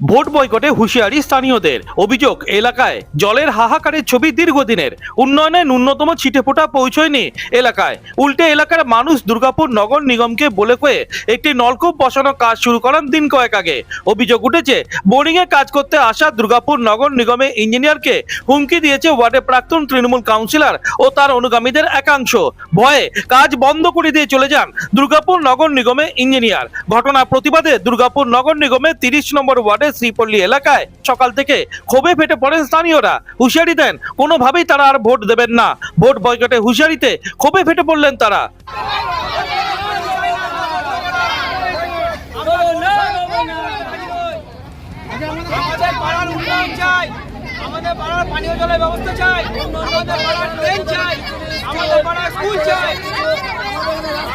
Vote বয়কটে হুঁশিয়ারি স্থানীয়দের। অভিযোগ, এলাকায় জলের হাহাকারের ছবি দীর্ঘদিনের। উন্নয়নে ন্যূনতম ছিটেফোঁটা পৌঁছয়নি এলাকায়। উল্টে এলাকার মানুষ দুর্গাপুর নগর নিগমকে বলে কয়ে একটি নলকূপ বসানোর কাজ শুরু করেন দিন কয়েক আগে। অভিযোগ উঠেছে, বোরিংয়ে কাজ করতে আসা দুর্গাপুর নগর নিগমের ইঞ্জিনিয়ারকে হুমকি দিয়েছে ওয়ার্ডের প্রাক্তন তৃণমূল কাউন্সিলর ও তার অনুগামীদের একাংশ। ভয়ে কাজ বন্ধ করে দিয়ে চলে যান দুর্গাপুর নগর নিগমের ইঞ্জিনিয়ার। ঘটনার প্রতিবাদে দুর্গাপুর নগর নিগমের 30 নম্বর ওয়ার্ডের শ্রীপল্লী এলাকায় সকাল থেকে ক্ষোভে ফেটে পড়েন স্থানীয়রা। হুঁশিয়ারি দেন, কোনোভাবেই তারা আর ভোট দেবেন না। ভোট বয়কটে হুঁশিয়ারিতে ক্ষোভে ফেটে পড়লেন তারা। আমাদের পাড়ার উন্নয়ন চাই, আমাদের পাড়ার পানীয় জলের ব্যবস্থা চাই, আমাদের পাড়ার ট্রেন চাই, আমাদের পাড়ার স্কুল চাই,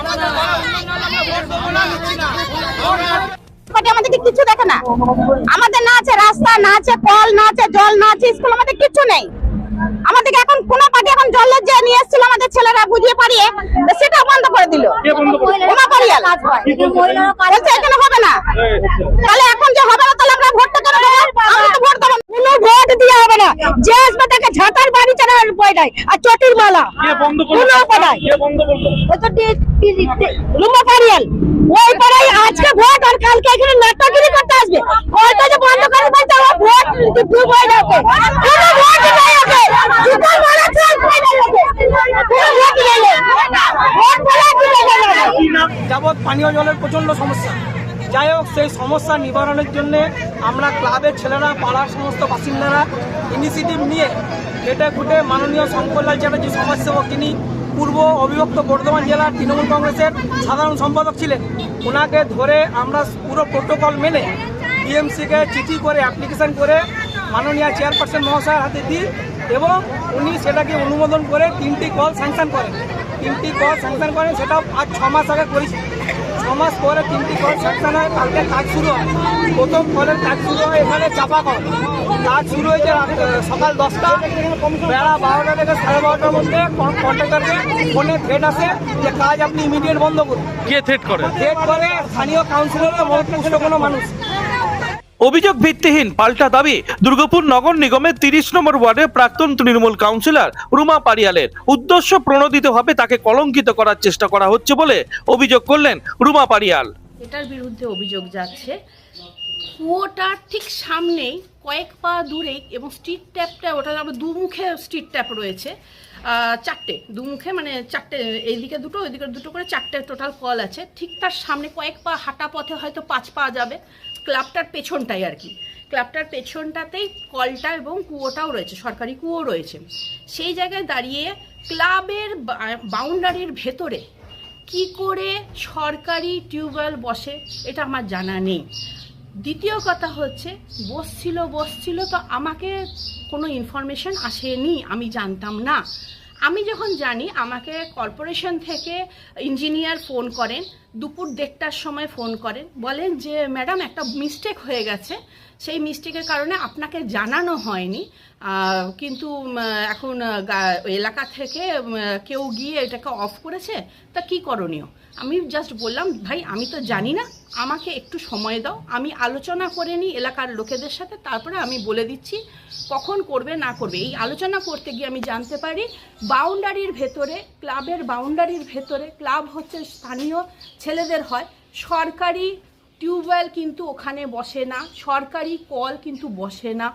আমাদের পাড়ার উন্নয়ন আমরা ভোট দেবো না, নিচ্ছি না। আমাদের কিছু দেখে না, আমাদের না আছে রাস্তা, না আছে কল, না আছে জল, না আছে স্কুল, আমাদের কিছু নেই। আমাদেরকে এখন কোন পার্টি এখন জলের যে নিয়ে এসেছিল আমাদের ছেলেরা বুঝিয়ে পারিয়ে সেটা বন্ধ করে দিল। বলছে এখানে হবে না, তাহলে এখন যে হবে না তাহলে আমরা ভোটটা কেন দেবো? আমরা তো ভোট দেবো, কোনো ভোট দিয়ে হবে না। যে আসবে তাকে ঝাঁটার বাড়ি চালানোর উপায় নাই, আর চটির মালা কোনো উপায় নাই। রুমা পারিয়াল ওই পাড়ায় আজকে ভোট আর কালকে এখানে নাটকগিরি করতে আসবে। ওইটা যে বন্ধ করে বলতে হবে ভোট ডুব হয়ে যাবে, কোনো ভোট নাই ওকে, জুতার মারা চল পয়দা লাগে, কোনো ভোট নেই, ভোট বলা কি না। যাবৎ পানীয় জলের প্রচন্ড সমস্যা। যাই হোক, সেই সমস্যা নিবারণের জন্য আমরা ক্লাবের ছেলেরা, পাড়ার সমস্ত বাসিন্দারা ইনিশিয়েটিভ নিয়ে কেটে কুটে মাননীয় শঙ্করলাল চ্যাটার্জি সমাজসেবক, যিনি পূর্ব অবিভক্ত বর্ধমান জেলার তৃণমূল কংগ্রেসের সাধারণ সম্পাদক ছিলেন, ওনাকে ধরে আমরা পুরো প্রোটোকল মেনে ডিএমসিকে চিঠি করে অ্যাপ্লিকেশন করে মাননীয় চেয়ারপারসন মহাশয়ের হাতে দিই এবং উনি সেটাকে অনুমোদন করে 3টি কল স্যাংশন করেন। 3টি কল স্যাংশন করেন, সেটা আজ 6 মাস আগে করেছি। 6 মাস পরে 3টি কল স্যাংশন হয়, কালকে কাজ শুরু হয়। প্রথম কলের কাজ শুরু হয় এখানে চাপা কল। কাজ শুরু হয়েছে সকাল 10টা, বেলা 12টা থেকে 12:30টার মধ্যে কন্ট্রাক্টরকে ফোনে থ্রেট আসে যে কাজ আপনি ইমিডিয়েট বন্ধ করুন। কে থ্রেট করে? থ্রেট করে স্থানীয় কাউন্সিলরের মধ্যপুষ্ট কোনো মানুষ। অভিযোগ ভিত্তিহীন, পাল্টা দাবি দুর্গাপুর নগর নিগমের 30 নম্বর ওয়ার্ডের প্রাক্তন তৃণমূল কাউন্সিলর রুমা পারিয়ালের। উদ্দেশ্য প্রণোদিতভাবে তাকে কলঙ্কিত করার চেষ্টা করা হচ্ছে বলে অভিযোগ করলেন রুমা পারিয়াল। এটার বিরুদ্ধে অভিযোগ যাচ্ছে, কুয়োটার ঠিক সামনেই কয়েক পা দূরেই এবং স্ট্রিট ট্যাপটা, ওটা আবার দুমুখে স্ট্রিট ট্যাপ রয়েছে, 4টে দুমুখে, মানে 4টে, এইদিকে দুটো ওইদিকে দুটো করে 4টে টোটাল কল আছে। ঠিক তার সামনে কয়েক পা হাঁটা পথে হয়তো 5 পা যাবে, ক্লাবটার পেছনটাই আর কি, ক্লাবটার পেছনটাতেই কলটা এবং কুয়োটাও রয়েছে, সরকারি কুয়ো রয়েছে। সেই জায়গায় দাঁড়িয়ে ক্লাবের বাউন্ডারির ভেতরে কি করে সরকারি টিউবওয়েল বসে এটা আমার জানা নেই। দ্বিতীয় কথা হচ্ছে, বসছিল তো আমাকে কোনো ইনফরমেশন আসেনি, আমি জানতাম না। আমি যখন জানি, আমাকে কর্পোরেশন থেকে ইঞ্জিনিয়ার ফোন করেন, দুপুর 1:30টার সময় ফোন করেন, বলেন যে ম্যাডাম একটা মিস্টেক হয়ে গেছে, সেই মিস্টেকের কারণে আপনাকে জানানো হয়নি, কিন্তু এখন এলাকা থেকে কেউ গিয়ে এটাকে অফ করেছে, তা কি করণীয়? আমি জাস্ট বললাম, ভাই আমি তো জানি না, আমাকে একটু সময় দাও, আমি আলোচনা করে নিই এলাকার লোকেদের সাথে, তারপরে আমি বলে দিচ্ছি কখন করবে না করবে। এই আলোচনা করতে গিয়ে আমি জানতে পারি বাউন্ডারির ভেতরে, ক্লাবের বাউন্ডারির ভেতরে, ক্লাব হচ্ছে স্থানীয় ছেলেদের হয়, সরকারি টিউবওয়েল কিন্তু ওখানে বসে না, সরকারি কল কিন্তু বসে না।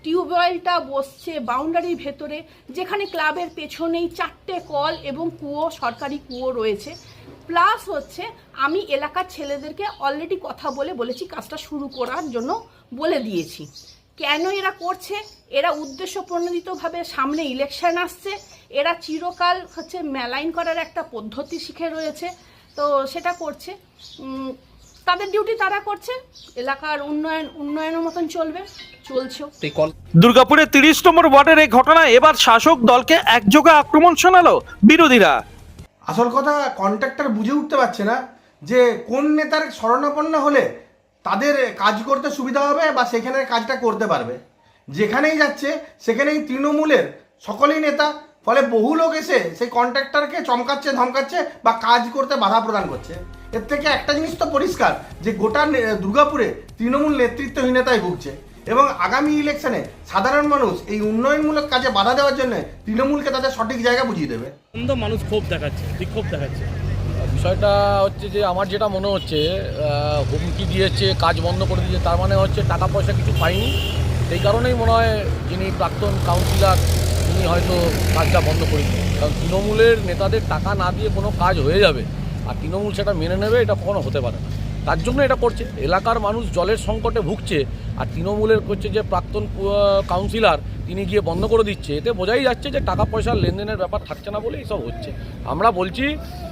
টিউবওয়েলটা বসছে বাউন্ডারির ভেতরে, যেখানে ক্লাবের পেছনেই 4টে কল এবং কুয়ো, সরকারি কুয়ো রয়েছে। প্লাস হচ্ছে, আমি এলাকার ছেলেদেরকে অলরেডি কথা বলেছি কাজটা শুরু করার জন্য বলে দিয়েছি। কেন এরা করছে? এরা উদ্দেশ্য প্রণোদিতভাবে, সামনে ইলেকশন আসছে, এরা চিরকাল হচ্ছে মেলাইন করার একটা পদ্ধতি শিখে রয়েছে, তো সেটা করছে। তাদের ডিউটি তারা করছে, এলাকার উন্নয়নের মতন চলছেও। দুর্গাপুরের 30 নম্বর ওয়ার্ডের এই ঘটনায় এবার শাসক দলকে একযোগে আক্রমণ শোনালো বিরোধীরা। আসল কথা, কন্ট্রাক্টর বুঝে উঠতে পারছে না যে কোন নেতার শরণাপন্ন হলে তাদের কাজ করতে সুবিধা হবে বা সেখানে কাজটা করতে পারবে। যেখানেই যাচ্ছে সেখানেই তৃণমূলের সকলেই নেতা ফলে বহু লোক এসে সেই কন্ট্রাক্টরকে চমকাচ্ছে, ধমকাচ্ছে বা কাজ করতে বাধা প্রদান করছে। এর থেকে একটা জিনিস তো পরিষ্কার যে গোটা দুর্গাপুরে তৃণমূল নেতৃত্বহীনতায় ভুগছে এবং আগামী ইলেকশনে সাধারণ মানুষ এই উন্নয়নমূলক কাজে বাধা দেওয়ার জন্য তৃণমূলকে তাদের সঠিক জায়গা বুঝিয়ে দেবে। মানুষ ক্ষোভ দেখাচ্ছে, বিক্ষোভ দেখাচ্ছে। বিষয়টা হচ্ছে যে আমার যেটা মনে হচ্ছে হুমকি দিয়েছে, কাজ বন্ধ করে দিয়েছে, তার মানে হচ্ছে টাকা পয়সা কিছু পাইনি, সেই কারণেই মনে হয় যিনি প্রাক্তন কাউন্সিলর তিনি হয়তো কাজটা বন্ধ করে দিয়েছেন। কারণ তৃণমূলের নেতাদের টাকা না দিয়ে কোনো কাজ হয়ে যাবে আর তৃণমূল সেটা মেনে নেবে, এটা কখনো হতে পারে না। তার জন্য এটা করছে। এলাকার মানুষ জলের সংকটে ভুগছে আর তৃণমূলের করছে যে প্রাক্তন কাউন্সিলর তিনি গিয়ে বন্ধ করে দিচ্ছে, এতে বোঝাই যাচ্ছে যে টাকা পয়সার লেনদেনের ব্যাপার থাকছে না বলে এইসব হচ্ছে। আমরা বলছি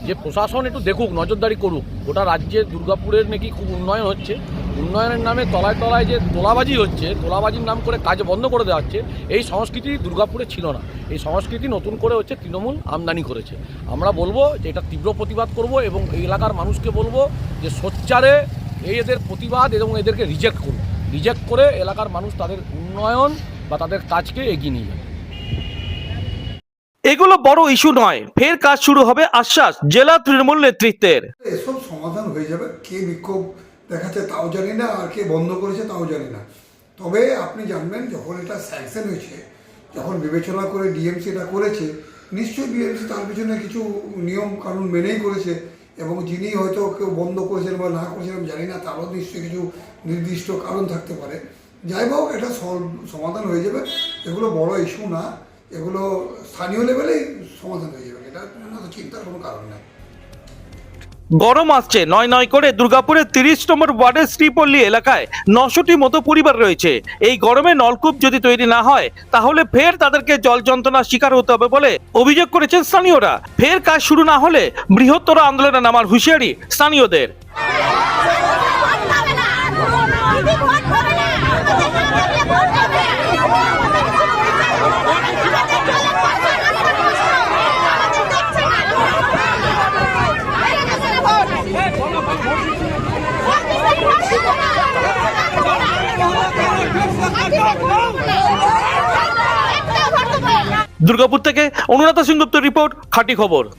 যে প্রশাসন একটু দেখুক, নজরদারি করুক। গোটা রাজ্যে দুর্গাপুরের নাকি খুব উন্নয়ন হচ্ছে, উন্নয়নের নামে তলায় তলায় যে তোলাবাজি হচ্ছে, তোলাবাজির নাম করে কাজ বন্ধ করে দেওয়া হচ্ছে, এই সংস্কৃতি দুর্গাপুরে ছিল না। এই সংস্কৃতি নতুন করে হচ্ছে তৃণমূল আমদানি করেছে। আমরা বলবো যে এটা তীব্র প্রতিবাদ করব এবং এই এলাকার মানুষকে বলবো যে সোচ্চারে এদের প্রতিবাদ এবং এদেরকে রিজেক্ট করুন। রিজেক্ট করে এলাকার মানুষ তাদের উন্নয়ন বা তাদের কাজকে এগিয়ে নিয়ে যাবে। এগুলো বড় ইস্যু নয়, ফের কাজ শুরু হবে আশ্বাস জেলা তৃণমূল নেতৃত্বের। এসব সমাধান হয়ে যাবে। কে বিক্ষোভ দেখাচ্ছে তাও জানি না, আর কে বন্ধ করেছে তাও জানি না। তবে আপনি জানবেন যখন এটা স্যাংশন হয়েছে, যখন বিবেচনা করে ডিএমসি এটা করেছে, নিশ্চয়ই ডিএমসি তার পিছনে কিছু নিয়ম কানুন মেনেই করেছে এবং যিনি হয়তো কেউ বন্ধ করেছেন বা না করেছেন আমি জানি না, তারও নিশ্চয়ই কিছু নির্দিষ্ট কারণ থাকতে পারে। যাই হোক, এটা সমাধান হয়ে যাবে। এগুলো বড় ইস্যু না, এগুলো স্থানীয় লেভেলেই সমাধান হয়ে যাবে। এটা চিন্তার কোনো কারণ নেই। গরম আসছে নয় নয় করে দুর্গাপুরের 30 নম্বর ওয়ার্ডের শ্রীপল্লী এলাকায় 900টি মতো পরিবার রয়েছে। এই গরমে নলকূপ যদি তৈরি না হয় তাহলে ফের তাদেরকে জল যন্ত্রণার শিকার হতে হবে বলে অভিযোগ করেছেন স্থানীয়রা। ফের কাজ শুরু না হলে বৃহত্তর আন্দোলনে নামার হুঁশিয়ারি স্থানীয়দের। দুর্গাপুর থেকে অনুরাধা সিংগুপ্ত রিপোর্ট, খাঁটি খবর।